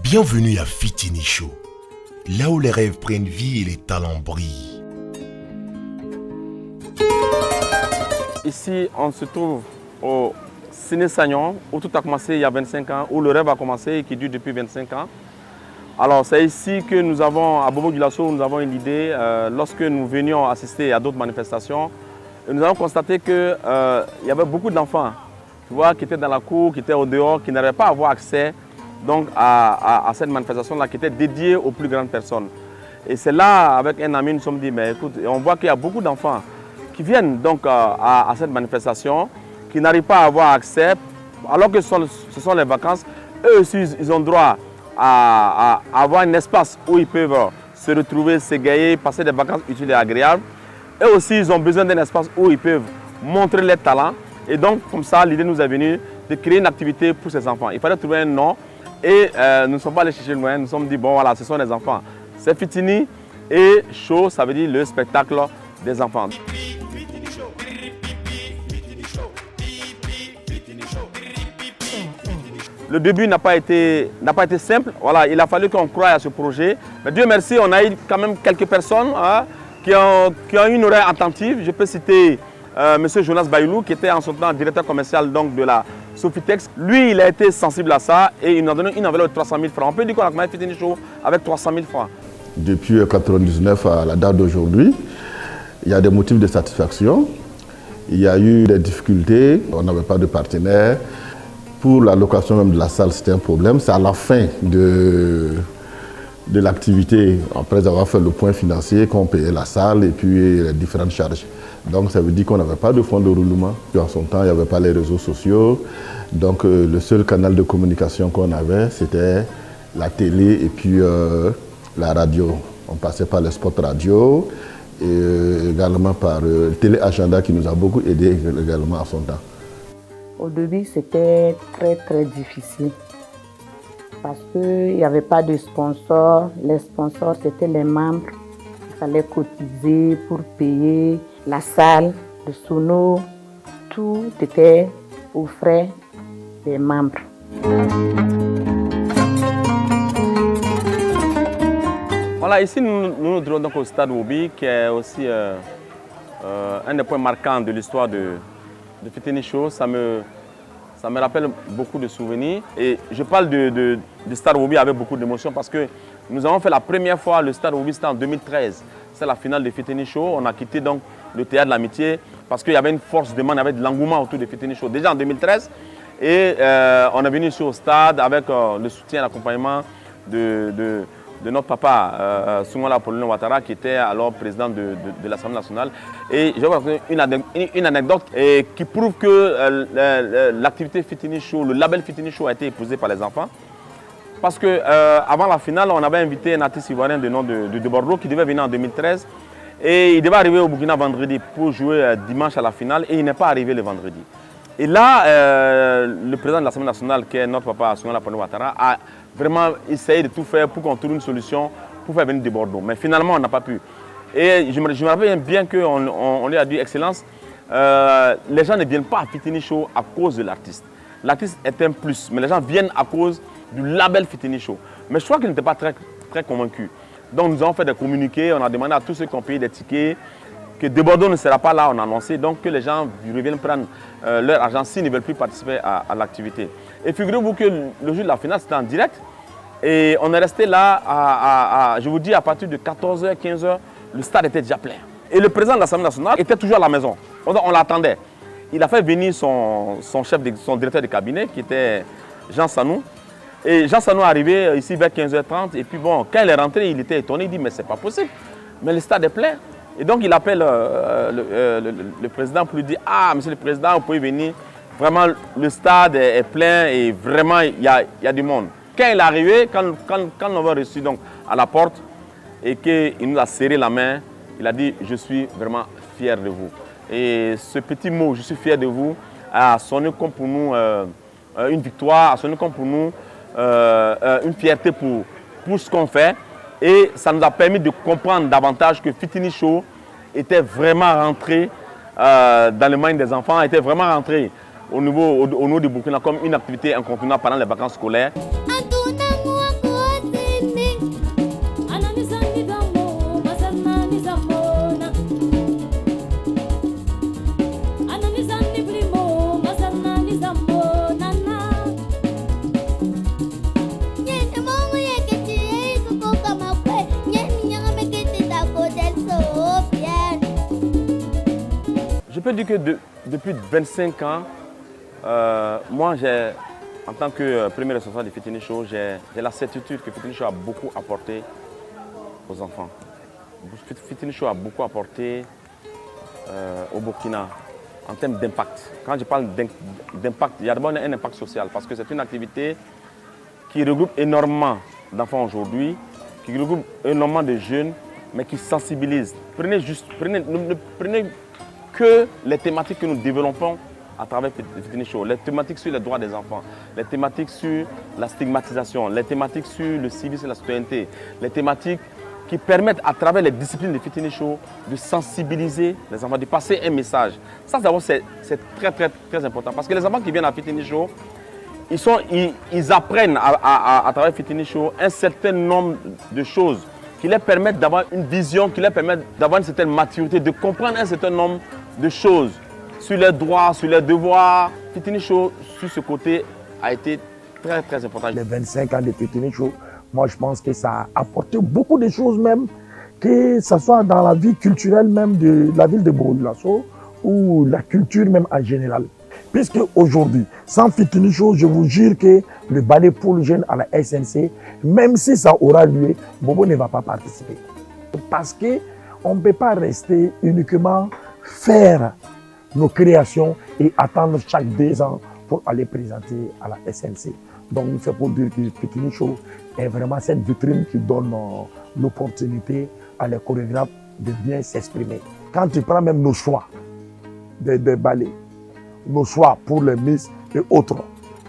Bienvenue à Fitini Show, là où les rêves prennent vie et les talents brillent. Ici, on se trouve au Ciné Sagnon, où tout a commencé il y a 25 ans, où le rêve a commencé et qui dure depuis 25 ans. Alors, c'est ici que nous avons, à Bobo-Dioulasso, nous avons une idée. Lorsque nous venions assister à d'autres manifestations, nous avons constaté qu'il y avait beaucoup d'enfants, tu vois, qui étaient dans la cour, qui étaient au dehors, qui n'arrivaient pas à avoir accès donc, à cette manifestation-là, qui était dédiée aux plus grandes personnes. Et c'est là, avec un ami, nous nous sommes dit, mais écoute, on voit qu'il y a beaucoup d'enfants qui viennent donc à cette manifestation, qui n'arrivent pas à avoir accès, alors que ce sont les vacances. Eux aussi, ils ont droit à avoir un espace où ils peuvent se retrouver, s'égayer, passer des vacances utiles et agréables. Eux aussi, ils ont besoin d'un espace où ils peuvent montrer leurs talents. Et donc, comme ça, l'idée nous est venue de créer une activité pour ces enfants. Il fallait trouver un nom. Et nous ne sommes pas allés chercher loin. Nous nous sommes dit, bon voilà, ce sont les enfants. C'est Fitini et Show, ça veut dire le spectacle des enfants. Le début n'a pas été simple. Voilà, il a fallu qu'on croie à ce projet. Mais Dieu merci, on a eu quand même quelques personnes qui ont eu une oreille attentive. Je peux citer M. Jonas Bayoulou, qui était en son temps directeur commercial donc, de la Sofitex. Lui, il a été sensible à ça et il nous a donné une enveloppe de 300 000 francs. On peut dire qu'on a commencé Fitini Show avec 300 000 francs. Depuis 1999 à la date d'aujourd'hui, il y a des motifs de satisfaction. Il y a eu des difficultés, on n'avait pas de partenaire. Pour la location même de la salle, c'était un problème. C'est à la fin de l'activité, après avoir fait le point financier, qu'on payait la salle et puis les différentes charges. Donc ça veut dire qu'on n'avait pas de fonds de roulement. Puis en son temps, il n'y avait pas les réseaux sociaux. Donc le seul canal de communication qu'on avait, c'était la télé et puis la radio. On passait par les spots radio et également par Télé Agenda qui nous a beaucoup aidé également à son temps. Au début, c'était très difficile parce qu'il n'y avait pas de sponsors. Les sponsors, c'était les membres. Il fallait cotiser pour payer la salle, le sono. Tout était aux frais des membres. Voilà, ici nous nous trouvons donc au stade Wobi, qui est aussi un des points marquants de l'histoire de Fitini Show. Ça me rappelle beaucoup de souvenirs. Et je parle du stade Wobi avec beaucoup d'émotion parce que nous avons fait la première fois le stade Wobi, c'était en 2013. C'est la finale de Fitini Show. On a quitté donc le théâtre de l'amitié parce qu'il y avait une force de demande, il y avait de l'engouement autour de Fitini Show. Déjà en 2013. Et on est venu sur le stade avec le soutien et l'accompagnement de notre papa, Soumaïla Apollinaire Ouattara, qui était alors président de l'Assemblée nationale. Et je vais vous raconter une anecdote qui prouve que l'activité Fitini Show, le label Fitini Show a été épousé par les enfants. Parce qu'avant la finale, on avait invité un artiste ivoirien de nom de Bordeaux qui devait venir en 2013. Et il devait arriver au Burkina vendredi pour jouer dimanche à la finale. Et il n'est pas arrivé le vendredi. Et là, le président de l'Assemblée nationale, qui est notre papa, Soumaïla Apollinaire Ouattara, a vraiment essayé de tout faire pour qu'on trouve une solution pour faire venir de Bordeaux. Mais finalement, on n'a pas pu. Et je me rappelle bien qu'on lui a dit, Excellence, les gens ne viennent pas à Fitini Show à cause de l'artiste. L'artiste est un plus, mais les gens viennent à cause du label Fitini Show. Mais je crois qu'il n'était pas très convaincu. Donc nous avons fait des communiqués, on a demandé à tous ceux qui ont payé des tickets que de Bordeaux ne sera pas là, on a annoncé, donc que les gens reviennent prendre leur argent s'ils ne veulent plus participer à l'activité. Et figurez-vous que le jour de la finale, c'était en direct. Et on est resté là, je vous dis, à partir de 14h, 15h, le stade était déjà plein. Et le président de l'Assemblée nationale était toujours à la maison. On l'attendait. Il a fait venir son directeur de cabinet, qui était Jean Sanou. Et Jean Sanou est arrivé ici vers 15h30. Et puis bon, quand il est rentré, il était étonné. Il dit, mais c'est pas possible. Mais le stade est plein. Et donc il appelle le président pour lui dire, ah, monsieur le président, vous pouvez venir. Vraiment, le stade est plein et vraiment, il y a du monde. Quand il est arrivé, quand on l'a reçu donc à la porte et qu'il nous a serré la main, il a dit, je suis vraiment fier de vous. Et ce petit mot, je suis fier de vous, a sonné comme pour nous une victoire, a sonné comme pour nous une fierté pour ce qu'on fait. Et ça nous a permis de comprendre davantage que Fitini Show était vraiment rentré dans le mind des enfants, était vraiment rentré au niveau du Burkina comme une activité incontournable pendant les vacances scolaires. dire que depuis 25 ans, moi, en tant que premier responsable de Fitini Show, j'ai la certitude que Fitini Show a beaucoup apporté aux enfants. Fitini Show a beaucoup apporté au Burkina en termes d'impact. Quand je parle d'impact, il y a d'abord un impact social parce que c'est une activité qui regroupe énormément d'enfants aujourd'hui, qui regroupe énormément de jeunes, mais qui sensibilise. Prenez que les thématiques que nous développons à travers Fitini Show, les thématiques sur les droits des enfants, les thématiques sur la stigmatisation, les thématiques sur le civisme et la citoyenneté, les thématiques qui permettent à travers les disciplines de Fitini Show de sensibiliser les enfants, de passer un message. Ça d'abord c'est très important parce que les enfants qui viennent à Fitini Show, ils apprennent à travers Fitini Show un certain nombre de choses qui leur permettent d'avoir une vision, qui leur permettent d'avoir une certaine maturité, de comprendre un certain nombre de choses sur leurs droits, sur leurs devoirs. Fitini Show, sur ce côté, a été très important. Les 25 ans de Fitini Show, moi je pense que ça a apporté beaucoup de choses même, que ce soit dans la vie culturelle même de la ville de Bobo-Dioulasso ou la culture même en général. Puisque aujourd'hui, sans Fitini Show, je vous jure que le ballet pour le jeune à la SNC, même si ça aura lieu, Bobo ne va pas participer. Parce qu'on ne peut pas rester uniquement faire nos créations et attendre chaque 2 ans pour aller présenter à la SNC. Donc c'est pour dire que Fitini Show est vraiment cette vitrine qui donne l'opportunité à les chorégraphes de bien s'exprimer. Quand tu prends même nos choix de ballets, nos choix pour les Miss et autres,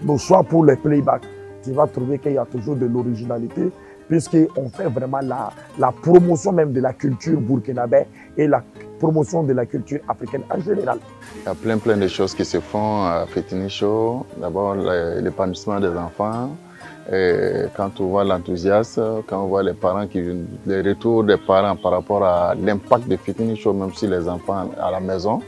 nos choix pour les playbacks, tu vas trouver qu'il y a toujours de l'originalité puisqu'on fait vraiment la promotion même de la culture burkinabé et la promotion de la culture africaine en général. Il y a plein de choses qui se font à Fitini Show. D'abord, l'épanouissement des enfants. Et quand on voit l'enthousiasme, quand on voit les retours des parents par rapport à l'impact de Fitini Show, même si les enfants à la maison,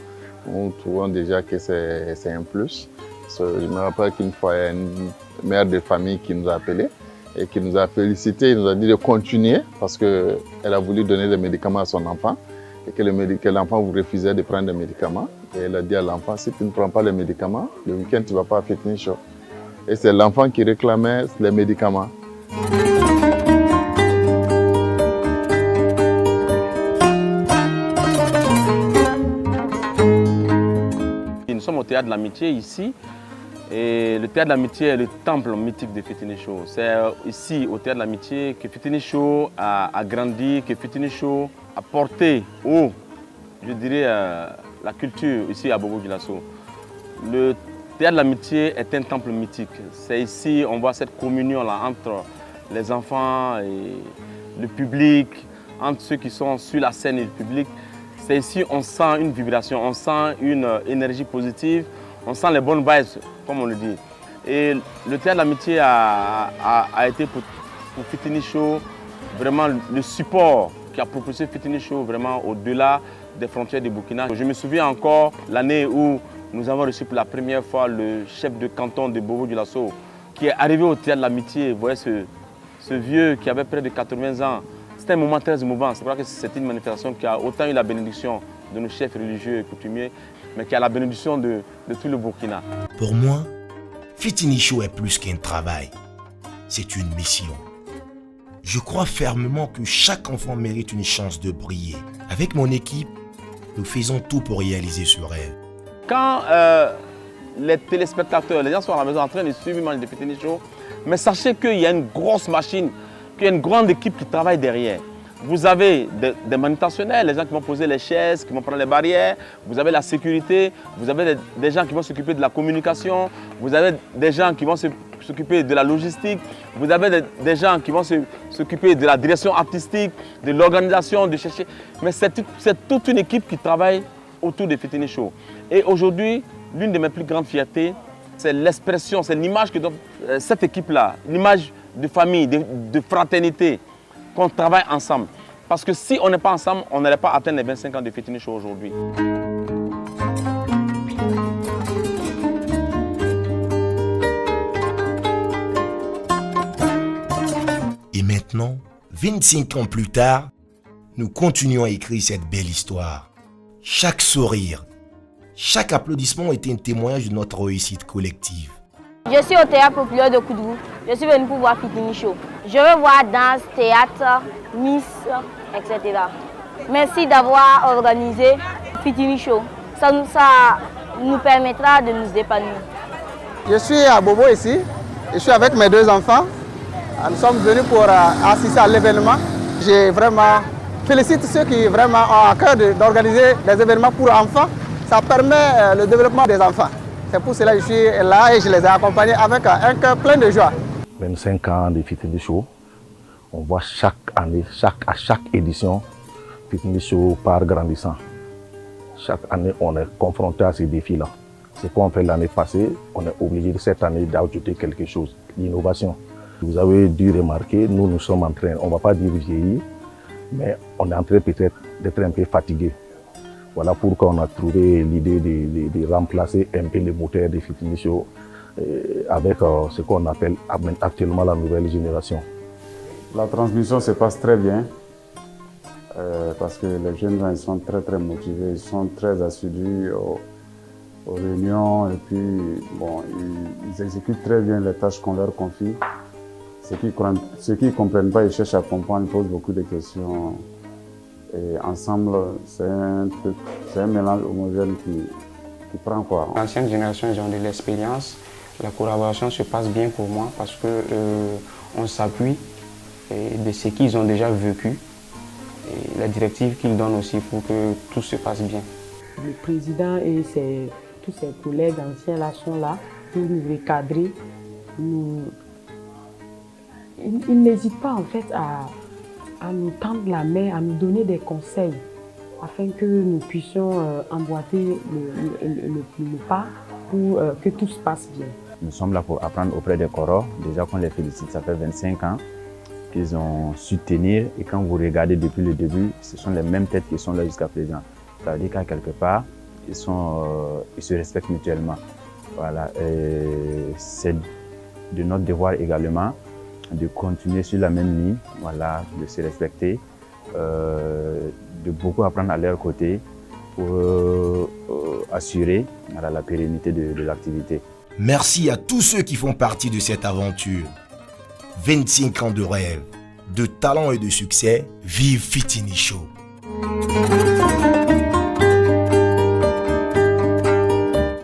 nous trouvons déjà que c'est un plus. Je me rappelle qu'une fois, il y a une mère de famille qui nous a appelés et qui nous a félicité, il nous a dit de continuer parce qu'elle a voulu donner des médicaments à son enfant et que l'enfant vous refusait de prendre des médicaments. Et elle a dit à l'enfant, si tu ne prends pas les médicaments, le week-end tu ne vas pas à Fitini Show. Et c'est l'enfant qui réclamait les médicaments. Nous sommes au Théâtre de l'Amitié ici. Et le Théâtre de l'Amitié est le temple mythique de Fitini Show. C'est ici, au Théâtre de l'Amitié, que Fitini Show a grandi, que Fitini Show a porté haut, je dirais, la culture ici à Bobo-Dioulasso. Le Théâtre de l'Amitié est un temple mythique. C'est ici, on voit cette communion-là entre les enfants et le public, entre ceux qui sont sur la scène et le public. C'est ici on sent une vibration, on sent une énergie positive, on sent les bonnes vibes, comme on le dit. Et le Théâtre de l'Amitié a été pour Fitini Show vraiment le support qui a propulsé Fitini Show vraiment au-delà des frontières du Burkina. Je me souviens encore l'année où nous avons reçu pour la première fois le chef de canton de Bobo-Dioulasso qui est arrivé au Théâtre de l'Amitié. Vous voyez ce vieux qui avait près de 80 ans. C'était un moment très émouvant. C'est pour ça que c'est une manifestation qui a autant eu la bénédiction de nos chefs religieux et coutumiers, mais qui a la bénédiction de tout le Burkina. Pour moi, Fitini Show est plus qu'un travail. C'est une mission. Je crois fermement que chaque enfant mérite une chance de briller. Avec mon équipe, nous faisons tout pour réaliser ce rêve. Quand les téléspectateurs, les gens sont à la maison en train de suivre l'image de Fitini Show, mais sachez qu'il y a une grosse machine, qu'il y a une grande équipe qui travaille derrière. Vous avez des manutentionnels, les gens qui vont poser les chaises, qui vont prendre les barrières, vous avez la sécurité, vous avez des gens qui vont s'occuper de la communication, vous avez des gens qui vont s'occuper de la logistique, vous avez des gens qui vont s'occuper de la direction artistique, de l'organisation, de chercher. Mais c'est toute une équipe qui travaille autour de Fitini Show. Et aujourd'hui, l'une de mes plus grandes fiertés, c'est l'expression, c'est l'image que donne cette équipe-là, l'image de famille, de fraternité, qu'on travaille ensemble. Parce que si on n'est pas ensemble, on n'allait pas atteindre les 25 ans de Fitini Show aujourd'hui. Et maintenant, 25 ans plus tard, nous continuons à écrire cette belle histoire. Chaque sourire, Chaque applaudissement était un témoignage de notre réussite collective. Je suis au théâtre populaire de Koudou. Je suis venu pour voir Fitini Show. Je veux voir danse, théâtre, Miss, etc. Merci d'avoir organisé Fitini Show. Ça nous permettra de nous épanouir. Je suis à Bobo ici. Je suis avec mes 2 enfants. Nous sommes venus pour assister à l'événement. J'ai vraiment félicite ceux qui vraiment ont à cœur d'organiser des événements pour enfants. Ça permet le développement des enfants. C'est pour cela que je suis là et je les ai accompagnés avec un cœur plein de joie. 25 ans de Fitini Show. On voit chaque année, à chaque édition, Fitini Show part grandissant. Chaque année, on est confronté à ces défis-là. C'est quoi on fait l'année passée, on est obligé cette année d'ajouter quelque chose, l'innovation. Vous avez dû remarquer, nous sommes en train, on ne va pas dire vieillir, mais on est en train peut-être d'être un peu fatigué. Voilà pourquoi on a trouvé l'idée de remplacer un peu les moteurs de Fitini Show avec ce qu'on appelle actuellement la nouvelle génération. La transmission se passe très bien parce que les jeunes gens ils sont très motivés, ils sont très assidus aux réunions et puis bon, ils exécutent très bien les tâches qu'on leur confie. Ceux qui ne comprennent pas, ils cherchent à comprendre, ils posent beaucoup de questions. Et ensemble, c'est un mélange homogène qui prend quoi. L'ancienne génération, ils ont de l'expérience. La collaboration se passe bien pour moi parce qu'on s'appuie de ce qu'ils ont déjà vécu et la directive qu'ils donnent aussi pour que tout se passe bien. Le président et tous ses collègues anciens là sont là pour nous recadrer. Ils n'hésitent pas en fait à nous tendre la main, à nous donner des conseils afin que nous puissions emboîter le pas pour que tout se passe bien. Nous sommes là pour apprendre auprès des Koro. Déjà qu'on les félicite, ça fait 25 ans qu'ils ont su tenir et quand vous regardez depuis le début, ce sont les mêmes têtes qui sont là jusqu'à présent. Ça veut dire qu'à quelque part, ils se respectent mutuellement. Voilà. C'est de notre devoir également de continuer sur la même ligne, voilà, de se respecter, de beaucoup apprendre à leur côté pour assurer voilà, la pérennité de l'activité. Merci à tous ceux qui font partie de cette aventure. 25 ans de rêve, de talent et de succès, vive Fitini Show.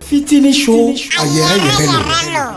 Fitini Show, ailleurs.